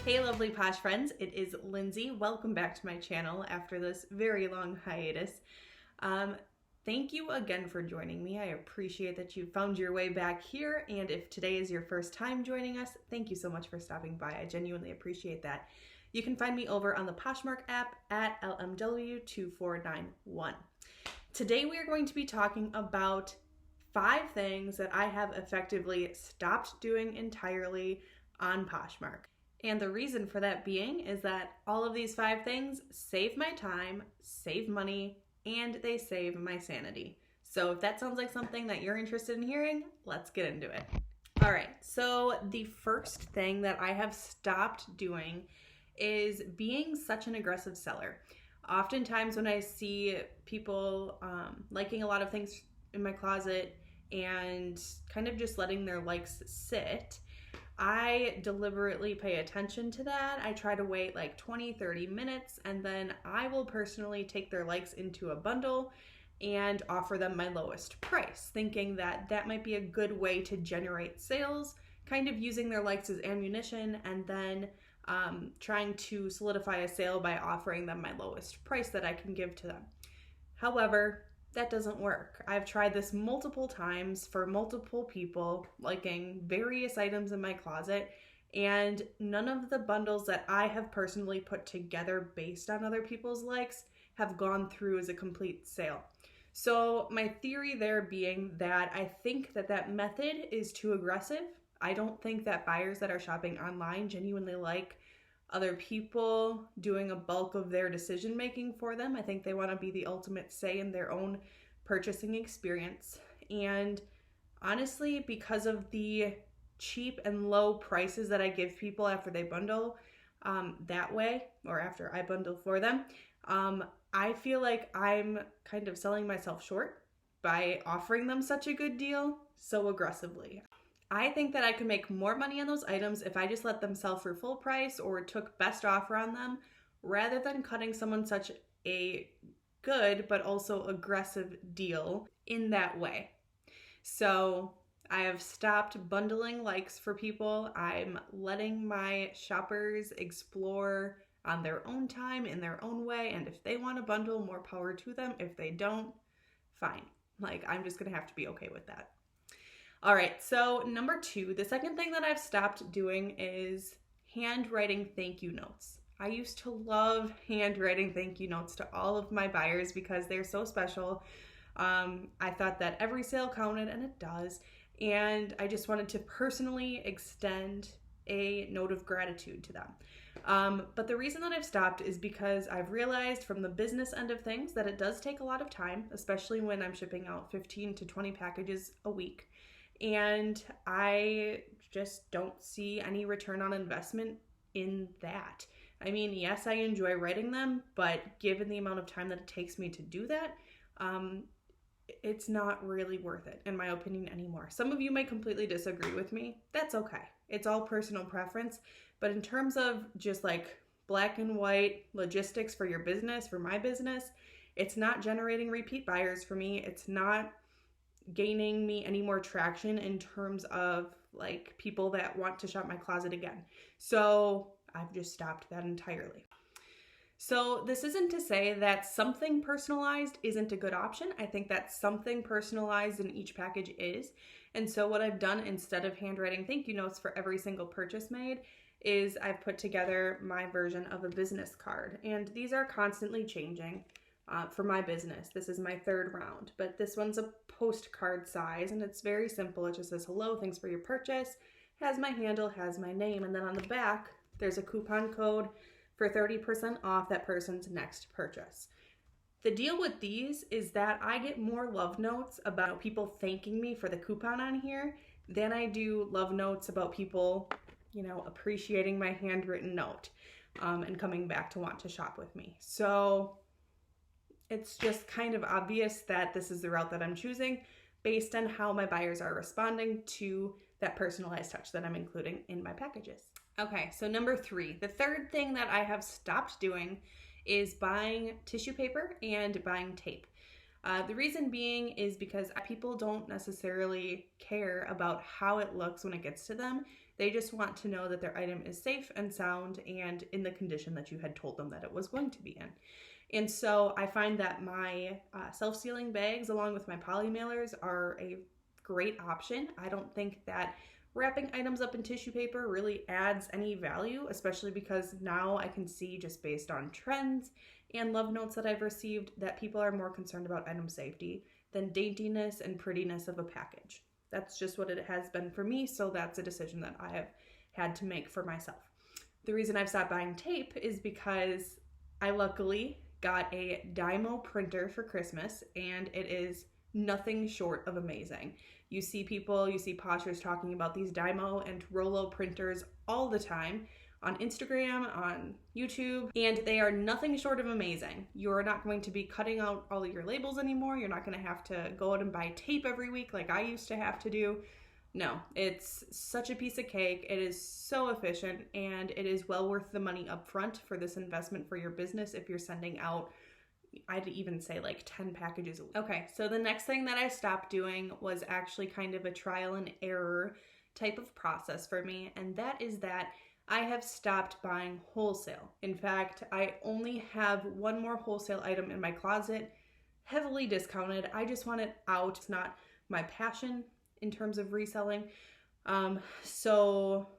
Hey lovely Posh friends, it is Lindsay. Welcome back to my channel after this very long hiatus. Thank you again for joining me. I appreciate that you found your way back here, and if today is your first time joining us, thank you so much for stopping by. I genuinely appreciate that. You can find me over on the Poshmark app at LMW2491. Today we are going to be talking about 5 things that I have effectively stopped doing entirely on Poshmark. And the reason for that being is that all of these 5 things save my time, save money, and they save my sanity. So if that sounds like something that you're interested in hearing, let's get into it. All right, so the first thing that I have stopped doing is being such an aggressive seller. Oftentimes when I see people liking a lot of things in my closet and kind of just letting their likes sit, I deliberately pay attention to that. I try to wait like 20-30 minutes, and then I will personally take their likes into a bundle and offer them my lowest price, thinking that that might be a good way to generate sales, kind of using their likes as ammunition, and then trying to solidify a sale by offering them my lowest price that I can give to them. However, that doesn't work. I've tried this multiple times for multiple people liking various items in my closet, and none of the bundles that I have personally put together based on other people's likes have gone through as a complete sale. So my theory there being that I think that that method is too aggressive. I don't think that buyers that are shopping online genuinely like other people doing a bulk of their decision making for them. I think they want to be the ultimate say in their own purchasing experience. And honestly, because of the cheap and low prices that I give people after they bundle that way, or after I bundle for them, I feel like I'm kind of selling myself short by offering them such a good deal so aggressively. I think that I could make more money on those items if I just let them sell for full price or took best offer on them, rather than cutting someone such a good but also aggressive deal in that way. So I have stopped bundling likes for people. I'm letting my shoppers explore on their own time, in their own way, and if they want to bundle, more power to them. If they don't, fine. Like, I'm just gonna have to be okay with that. All right, so number 2, the second thing that I've stopped doing is handwriting thank you notes. I used to love handwriting thank you notes to all of my buyers because they're so special. I thought that every sale counted, and it does, and I just wanted to personally extend a note of gratitude to them. But the reason that I've stopped is because I've realized from the business end of things that it does take a lot of time, especially when I'm shipping out 15 to 20 packages a week. And I just don't see any return on investment in that. I mean, yes, I enjoy writing them, but given the amount of time that it takes me to do that, it's not really worth it, in my opinion, anymore. Some of you may completely disagree with me. That's okay. It's all personal preference. But in terms of just like black and white logistics for your business, for my business, it's not generating repeat buyers for me. It's not gaining me any more traction in terms of like people that want to shop my closet again. So I've just stopped that entirely. So this isn't to say that something personalized isn't a good option. I think that something personalized in each package is. And so what I've done, instead of handwriting thank you notes for every single purchase made, is I've put together my version of a business card. And these are constantly changing. For my business. This is my 3rd round, but this one's a postcard size, and it's very simple. It just says, hello, thanks for your purchase, has my handle, has my name, and then on the back, there's a coupon code for 30% off that person's next purchase. The deal with these is that I get more love notes about people thanking me for the coupon on here than I do love notes about people, appreciating my handwritten note and coming back to want to shop with me. So it's just kind of obvious that this is the route that I'm choosing based on how my buyers are responding to that personalized touch that I'm including in my packages. Okay, so number 3, the third thing that I have stopped doing is buying tissue paper and buying tape. The reason being is because people don't necessarily care about how it looks when it gets to them. They just want to know that their item is safe and sound and in the condition that you had told them that it was going to be in. And so I find that my self-sealing bags along with my poly mailers are a great option. I don't think that wrapping items up in tissue paper really adds any value, especially because now I can see, just based on trends and love notes that I've received, that people are more concerned about item safety than daintiness and prettiness of a package. That's just what it has been for me, so that's a decision that I have had to make for myself. The reason I've stopped buying tape is because I luckily got a Dymo printer for Christmas, and it is nothing short of amazing. You see Poshers talking about these Dymo and Rollo printers all the time on Instagram, on YouTube, and they are nothing short of amazing. You're not going to be cutting out all of your labels anymore. You're not going to have to go out and buy tape every week like I used to have to do. No, it's such a piece of cake. It is so efficient, and it is well worth the money up front for this investment for your business if you're sending out, I'd even say like 10 packages a week. Okay, so the next thing that I stopped doing was actually kind of a trial and error type of process for me, and that is that I have stopped buying wholesale. In fact, I only have one more wholesale item in my closet, heavily discounted. I just want it out. It's not my passion in terms of reselling. So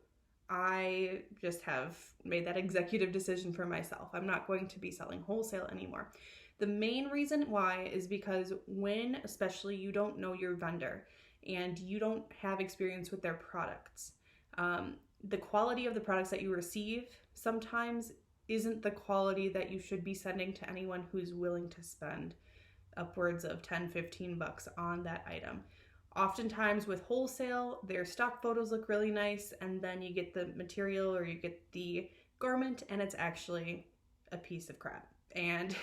I just have made that executive decision for myself. I'm not going to be selling wholesale anymore. The main reason why is because when, especially, you don't know your vendor and you don't have experience with their products, the quality of the products that you receive sometimes isn't the quality that you should be sending to anyone who's willing to spend upwards of $10-15 on that item. Oftentimes with wholesale, their stock photos look really nice, and then you get the material or you get the garment and it's actually a piece of crap. And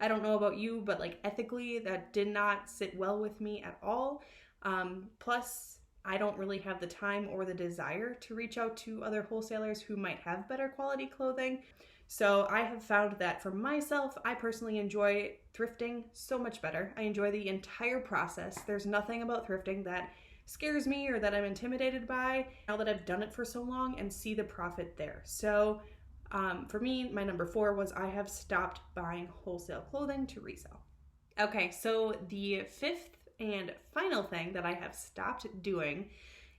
I don't know about you, but like ethically, that did not sit well with me at all. Plus, I don't really have the time or the desire to reach out to other wholesalers who might have better quality clothing. So I have found that for myself, I personally enjoy thrifting so much better. I enjoy the entire process. There's nothing about thrifting that scares me or that I'm intimidated by now that I've done it for so long and see the profit there. So for me, my number 4 was I have stopped buying wholesale clothing to resell. Okay, so the 5th and final thing that I have stopped doing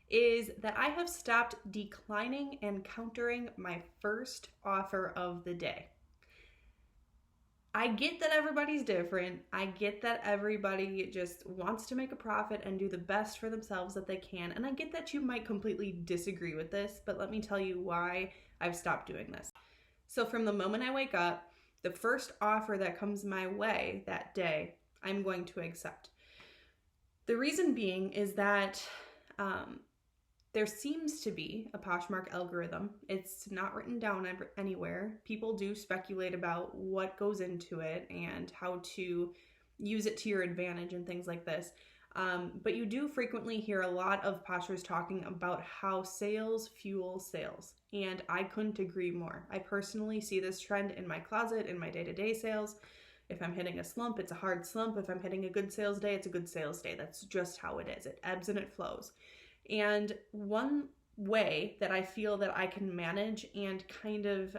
is that I have stopped declining and countering my first offer of the day. I get that everybody's different. I get that everybody just wants to make a profit and do the best for themselves that they can. And I get that you might completely disagree with this, but let me tell you why I've stopped doing this. So from the moment I wake up, the first offer that comes my way that day, I'm going to accept. The reason being is that there seems to be a Poshmark algorithm. It's not written down anywhere. People do speculate about what goes into it and how to use it to your advantage and things like this. But you do frequently hear a lot of Poshers talking about how sales fuel sales. And I couldn't agree more. I personally see this trend in my closet, in my day-to-day sales. If I'm hitting a slump, it's a hard slump. If I'm hitting a good sales day, it's a good sales day. That's just how it is. It ebbs and it flows. And one way that I feel that I can manage and kind of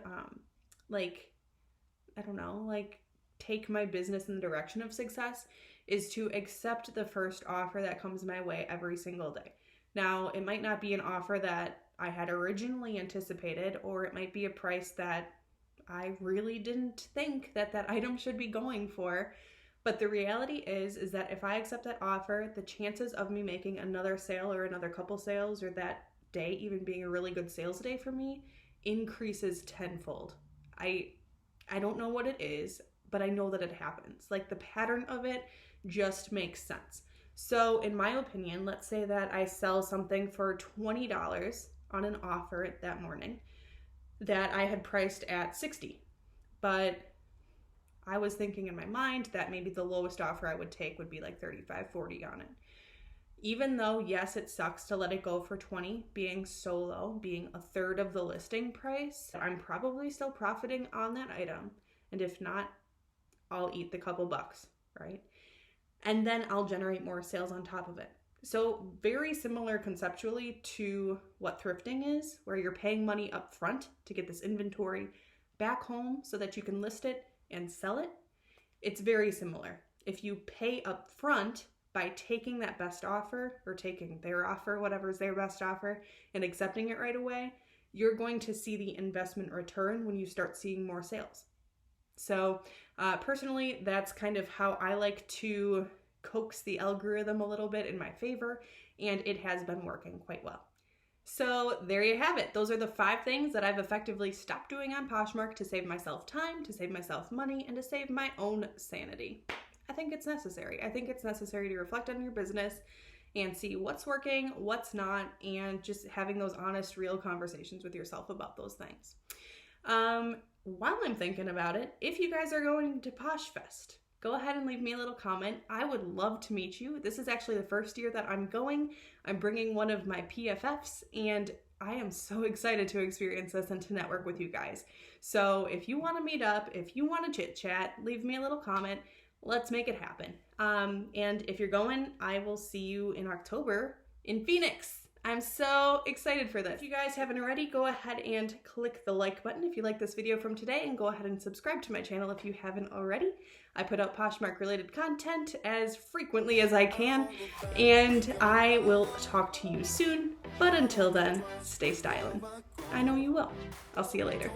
take my business in the direction of success is to accept the first offer that comes my way every single day. Now, it might not be an offer that I had originally anticipated, or it might be a price that I really didn't think that item should be going for. But the reality is that if I accept that offer, the chances of me making another sale or another couple sales or that day even being a really good sales day for me increases tenfold. I don't know what it is, but I know that it happens. Like, the pattern of it just makes sense. So in my opinion, let's say that I sell something for $20 on an offer that morning that I had priced at $60, but I was thinking in my mind that maybe the lowest offer I would take would be like $35-40 on it. Even though, yes, it sucks to let it go for $20, being so low, being a third of the listing price, I'm probably still profiting on that item. And if not, I'll eat the couple bucks, right? and then I'll generate more sales on top of it. So very similar conceptually to what thrifting is, where you're paying money up front to get this inventory back home so that you can list it and sell it. It's very similar. If you pay up front by taking that best offer or taking their offer, whatever's their best offer, and accepting it right away, you're going to see the investment return when you start seeing more sales. So personally, that's kind of how I like to coax the algorithm a little bit in my favor, and it has been working quite well. So there you have it. Those are the 5 things that I've effectively stopped doing on Poshmark to save myself time, to save myself money, and to save my own sanity. I think it's necessary. I think it's necessary to reflect on your business and see what's working, what's not, and just having those honest, real conversations with yourself about those things. While I'm thinking about it, if you guys are going to Posh Fest, go ahead and leave me a little comment. I would love to meet you. This is actually the first year that I'm going. I'm bringing one of my PFFs, and I am so excited to experience this and to network with you guys. So if you want to meet up, if you want to chit chat, leave me a little comment. Let's make it happen. And if you're going, I will see you in October in Phoenix. I'm so excited for this. If you guys haven't already, go ahead and click the like button if you like this video from today, and go ahead and subscribe to my channel if you haven't already. I put out Poshmark related content as frequently as I can, and I will talk to you soon. But until then, stay styling. I know you will. I'll see you later.